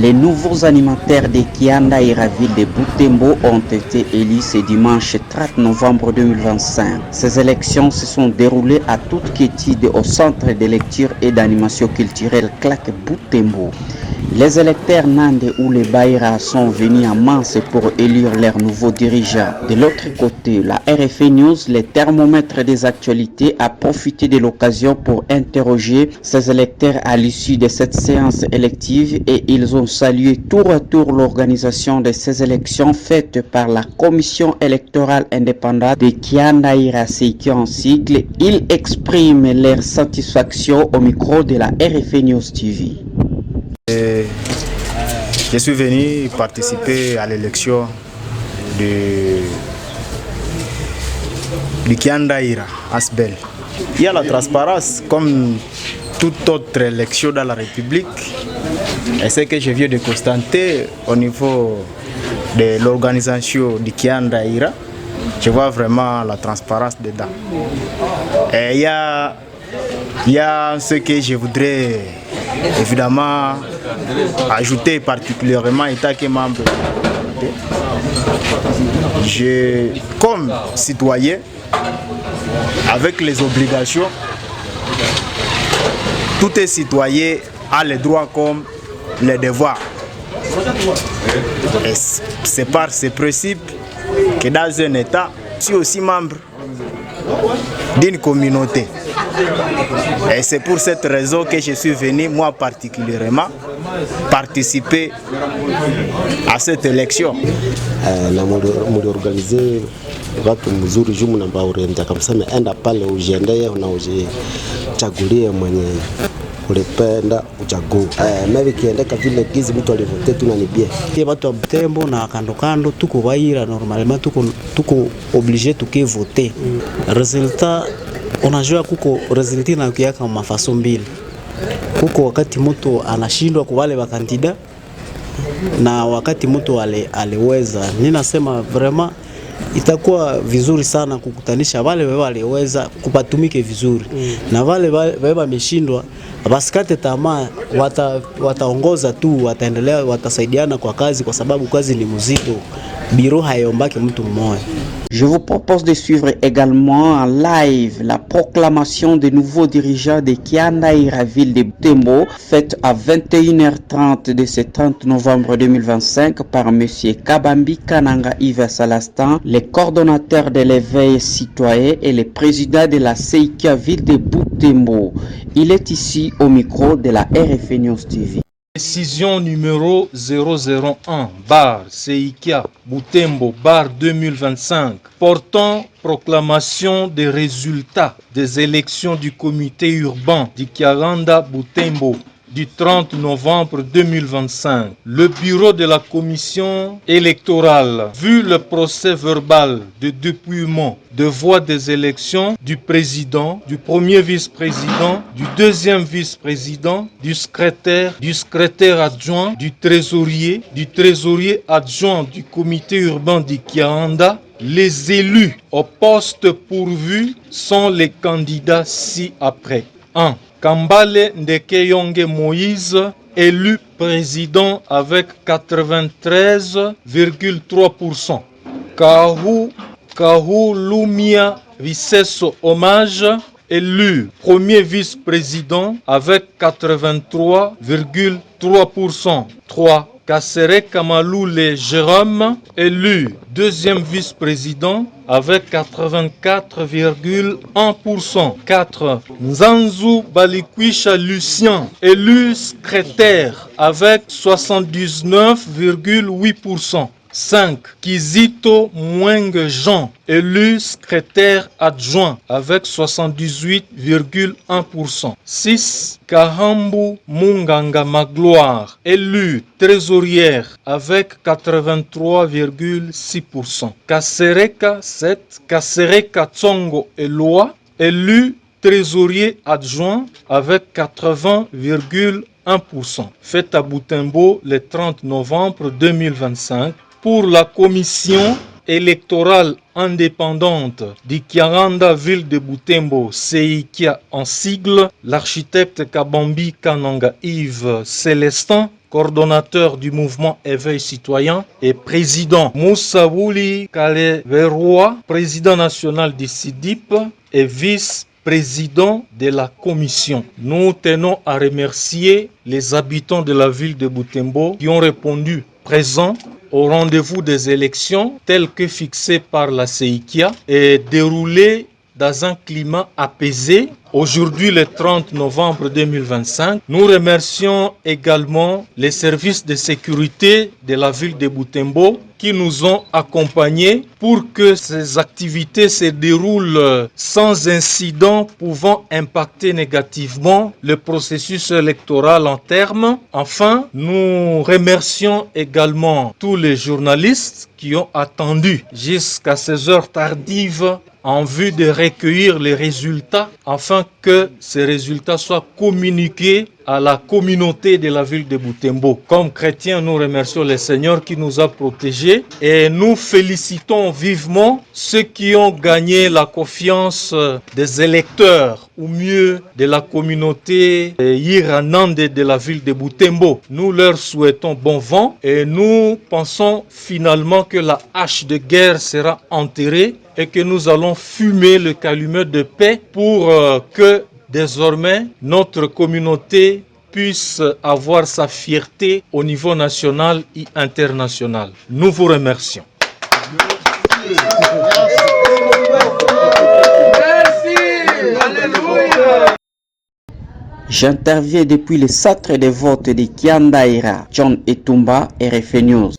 Les nouveaux animateurs de Kianda et Raville de Butembo ont été élus ce dimanche 30 novembre 2025. Ces élections se sont déroulées à toute quiétude au centre de lecture et d'animation culturelle Claque Butembo. Les électeurs Nande ou les Baïra sont venus en masse pour élire leurs nouveaux dirigeants. De l'autre côté, la RFI News, le thermomètre des actualités, a profité de l'occasion pour interroger ces électeurs à l'issue de cette séance élective et ils ont salué tour à tour l'organisation de ces élections faites par la Commission électorale indépendante de Kianda Seiki en sigle. Ils expriment leur satisfaction au micro de la RFI News TV. Je suis venu participer à l'élection du Kiandaïra Asbel. Il y a la transparence comme toute autre élection dans la République. Et ce que je viens de constater au niveau de l'organisation du Kiandaïra, je vois vraiment la transparence dedans. Et il y a ce que je voudrais évidemment ajouter particulièrement étant que membre. Comme citoyen, avec les obligations, tout est citoyen a les droits comme les devoirs. Et c'est par ce principe que dans un État, je suis aussi membre d'une communauté. Et c'est pour cette raison que je suis venu, moi particulièrement, participer à cette élection. Organiser watu mzuri jumu na baurenda kabisa enda pale ujiendee na ujichagulie mwenye ulipenda uchague. Mimi kiendeka vile gizi mtu alivote tu na nibie. Kwa watu wa Butembo na kando kando tuko Baïra normalement tuko obligé tuke voter. Resultat unajua kuko resultat na kiaka mafaso mbili. Kuko wakati mtu anashindwa kwa wale wa kandida na wakati mtu aliweza. Ninasema vraiment itakuwa vizuri sana kukutanisha wale waliweza kupatumike vizuri na wale wameshindwa basikate tamaa, wataongoza tu, wataendelea, watasaidiana kwa kazi kwa sababu kazi ni mzito. Biro hayombaki mtu mmoja. Je vous propose de suivre également en live la proclamation des nouveaux dirigeants de Kianda et Raville de Butembo, faite à 21h30 de ce 30 novembre 2025 par M. Kabambi Kananga Yves Salastan, le coordonnateur de l'éveil citoyen et le président de la Seikia ville de Butembo. Il est ici au micro de la RFI News TV. Décision numéro 001 Seikia Butembo 2025 portant proclamation des résultats des élections du comité urbain du Kianda Butembo du 30 novembre 2025. Le bureau de la commission électorale, vu le procès verbal de dépouillement de voix des élections du président, du premier vice-président, du deuxième vice-président, du secrétaire adjoint, du trésorier adjoint du comité urbain du Kianda, les élus au poste pourvu sont les candidats ci-après. 1. Kambale Ndekeyonge Moïse, élu président avec 93,3%. Kahu Lumia Vicesso Hommage, élu premier vice-président avec 83,3%. 3. Kassere Kamaloule Jérôme, élu deuxième vice-président avec 84,1%. 4. Nzanzu Balikwisha Lucien, élu secrétaire avec 79,8%. 5. Kizito Mwenge Jean, élu secrétaire adjoint avec 78,1%. 6. Kahambu Munganga Magloire, élu trésorière avec 83,6%. Kasereka 7. Kasereka Tsongo Eloi, élu trésorier adjoint avec 80,1%. Fait à Butembo le 30 novembre 2025. Pour la commission électorale indépendante du Kiaranda ville de Butembo, CEIKIA en sigle, l'architecte Kabambi Kananga Yves Célestin, coordonnateur du mouvement Éveil Citoyen, et président Moussa Wouli Kaleverwa, président national du CIDIP et vice-président de la commission. Nous tenons à remercier les habitants de la ville de Butembo qui ont répondu présents au rendez-vous des élections tel que fixé par la CEIKIA et déroulé dans un climat apaisé. Aujourd'hui, le 30 novembre 2025, nous remercions également les services de sécurité de la ville de Butembo qui nous ont accompagnés pour que ces activités se déroulent sans incident pouvant impacter négativement le processus électoral en termes. Enfin, nous remercions également tous les journalistes qui ont attendu jusqu'à ces heures tardives en vue de recueillir les résultats afin que ces résultats soient communiqués à la communauté de la ville de Butembo. Comme chrétiens, nous remercions le Seigneur qui nous a protégés et nous félicitons vivement ceux qui ont gagné la confiance des électeurs ou mieux de la communauté Yiranande de la ville de Butembo. Nous leur souhaitons bon vent et nous pensons finalement que la hache de guerre sera enterrée et que nous allons fumer le calumet de paix pour que désormais notre communauté puisse avoir sa fierté au niveau national et international. Nous vous remercions. J'interviens depuis le centre de vote de Kiandaïra, John Etumba, RFI News.